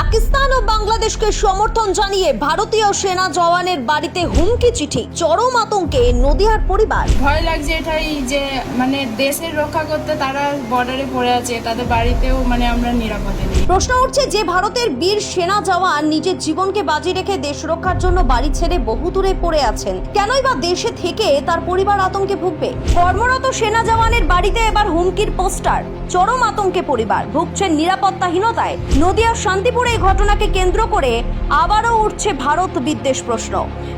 পাকিস্তান ও বাংলাদেশকে সমর্থন জানিয়ে ভারতীয় সেনা জওয়ানের বাড়িতে হুমকি চিঠি, চরম আতঙ্কে নদিয়ার পরিবার। ভয় লাগছে এটাই যে দেশের রক্ষা করতে তারা বর্ডারে পড়ে আছে, তাদের বাড়িতেও আমরা নিরাপদে নেই। প্রশ্ন উঠছে যে ভারতের বীর সেনা জওয়ান নিজের জীবনকে বাজি রেখে দেশ রক্ষার জন্য বাড়ি ছেড়ে বহু দূরে পড়ে আছেন, কেনই বা দেশে থেকে তার পরিবার আতঙ্কে ভুগবে? কর্মরত সেনা জওয়ানের বাড়িতে এবার হুমকির পোস্টার, চরম আতঙ্কে পরিবার, ভুগছেন নিরাপত্তাহীনতায়। নদিয়ার শান্তিপুরে এই ঘটনাকে কেন্দ্র করে আবারও উঠছে ভারত বিদ্বেষ প্রশ্ন।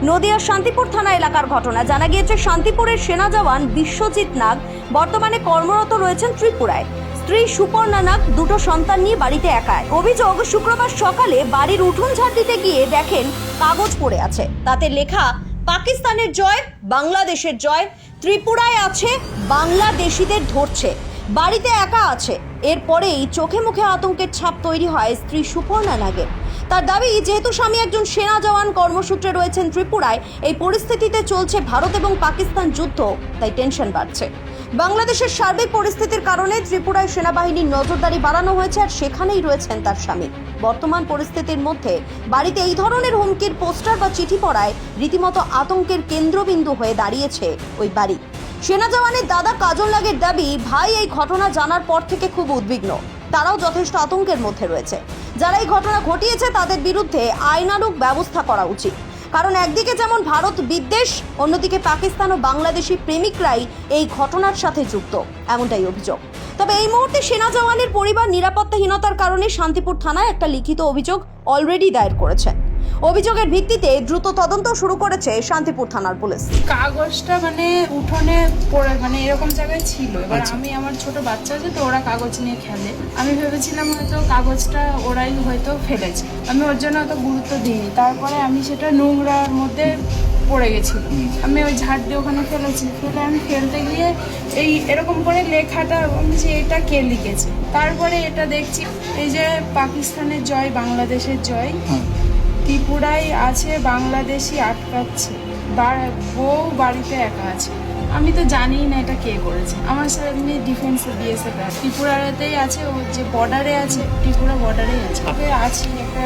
নদিয়ার শান্তিপুর থানা এলাকার ঘটনা। জানা গিয়েছে শান্তিপুরের সেনা জওয়ান বিশ্বজিৎ নাগ বর্তমানে কর্মরত রয়েছেন ত্রিপুরায়। স্ত্রী সুপর্ণা নাগ দুটো সন্তান নিয়ে বাড়িতে একাই। অভিযোগ, শুক্রবার সকালে বাড়ির উঠোন ঝাড় দিতে গিয়ে দেখেন কাগজ পড়ে আছে, তাতে লেখা পাকিস্তানের জয়, বাংলাদেশের জয়, ত্রিপুরায় আছে বাংলাদেশিদের ধরছে, বাড়িতে একা আছে। এরপরেই চোখে মুখে আতঙ্কের ছাপ তৈরি হয় স্ত্রী সুপর্ণা নাগের। তার দাবি, যেহেতু স্বামী একজন সেনা জওয়ান কর্মসূত্রে রয়েছেন ত্রিপুরায়, এই পরিস্থিতিতে চলছে ভারত এবং পাকিস্তান যুদ্ধ, তাই টেনশন বাড়ছে। বাংলাদেশের সার্বিক পরিস্থিতির কারণে ত্রিপুরায় সেনাবাহিনীর নজরদারি বাড়ানো হয়েছে, আর সেখানেই রয়েছেন তার স্বামী। বর্তমান পরিস্থিতির মধ্যে বাড়িতে এই ধরনের হুমকির পোস্টার বা চিঠি পড়ায় রীতিমতো আতঙ্কের কেন্দ্রবিন্দু হয়ে দাঁড়িয়েছে ওই বাড়ি। সেনা জওয়ানের দাদা কাজল নাগের দাবি, ভাই এই ঘটনা জানার পর থেকে খুব উদ্বিগ্ন, তারাও যথেষ্ট আতঙ্কের মধ্যে রয়েছে। যারা এই ঘটনা ঘটিয়েছে তাদের বিরুদ্ধে আইনানুগ ব্যবস্থা করা উচিত, কারণ একদিকে যেমন ভারত বিদ্বেষ, অন্যদিকে পাকিস্তান ও বাংলাদেশি প্রেমিকরাই এই ঘটনার সাথে যুক্ত, এমনটাই অভিযোগ। তবে এই মুহূর্তে সেনা জওয়ানের পরিবার নিরাপত্তাহীনতার কারণে শান্তিপুর থানায় একটা লিখিত অভিযোগ অলরেডি দায়ের করেছে। অভিযোগের ভিত্তিতে দ্রুত তদন্ত শুরু করেছে শান্তিপুর থানার পুলিশ। কাগজটা উঠোনে পড়ে এরকম জায়গায় ছিল। এবার আমি, আমার ছোট বাচ্চা আছে তো, ওরা কাগজ নিয়ে খেলে, আমি ভেবেছিলাম হয়তো কাগজটা ওরাই হয়তো ফেলেছে, আমি ওর জন্য অত গুরুত্ব দিইনি। তারপরে আমি সেটা নোংরার মধ্যে পড়ে গেছিল, আমি ওই ঝাড় দিয়ে ওখানে ফেলেছি। আমি ফেলতে গিয়ে এরকম করে লেখাটা, আমি যে এটা কে লিখেছে। তারপরে এটা দেখছি, এই যে পাকিস্তানের জয়, বাংলাদেশের জয়, ত্রিপুরায় আছে বাংলাদেশি আটকাচ্ছে, বউ বাড়িতে একা আছে। আমি তো জানি না এটা কে করেছে। আমার সামনে ডিফেন্সে বিএসএফ ত্রিপুরাতেই আছে, ও যে বর্ডারে আছে, ত্রিপুরা বর্ডারেই আছে। তবে আছি একটা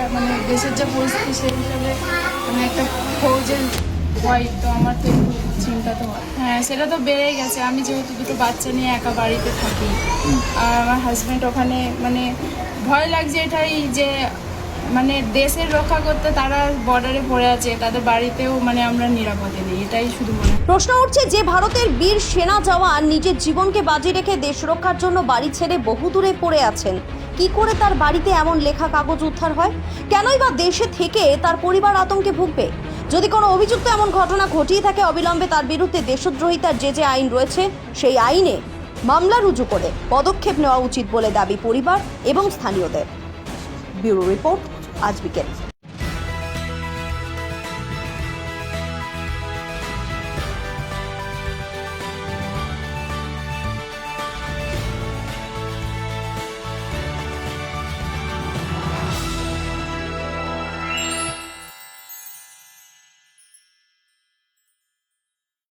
দেশের যা পরিস্থিতি, সেই হিসাবে একটা ফৌজের ওয়াইফ, তো আমার তো একটু চিন্তা তো হয়। হ্যাঁ, সেটা তো বেড়ে গেছে। আমি যেহেতু দুটো বাচ্চা নিয়ে একা বাড়িতে থাকি, আর আমার হাজব্যান্ড ওখানে, ভয় লাগছে এটাই যে দেশের রক্ষা করতে তারা বর্ডারে পড়ে আছে, তাদের বাড়িতেও আমরা নিরাপদে নেই, এটাই শুধু মনে হয়। প্রশ্ন উঠছে যে ভারতের বীর সেনা জওয়ান নিজের জীবনকে বাজি রেখে দেশ রক্ষার জন্য বাড়ি ছেড়ে বহু দূরে পড়ে আছেন, কি করে তার বাড়িতে এমন লেখা কাগজ উদ্ধার হয়? কেনই বা দেশে থেকে তার পরিবার আতঙ্কে ভুগবে? যদি কোনো অভিযুক্ত এমন ঘটনা ঘটিয়ে থাকে, অবিলম্বে তার বিরুদ্ধে দেশদ্রোহিতার যে আইন রয়েছে, সেই আইনে মামলা রুজু করে পদক্ষেপ নেওয়া উচিত বলে দাবি পরিবার এবং স্থানীয়দের। ব্যুরো রিপোর্ট, আজ বিকেল।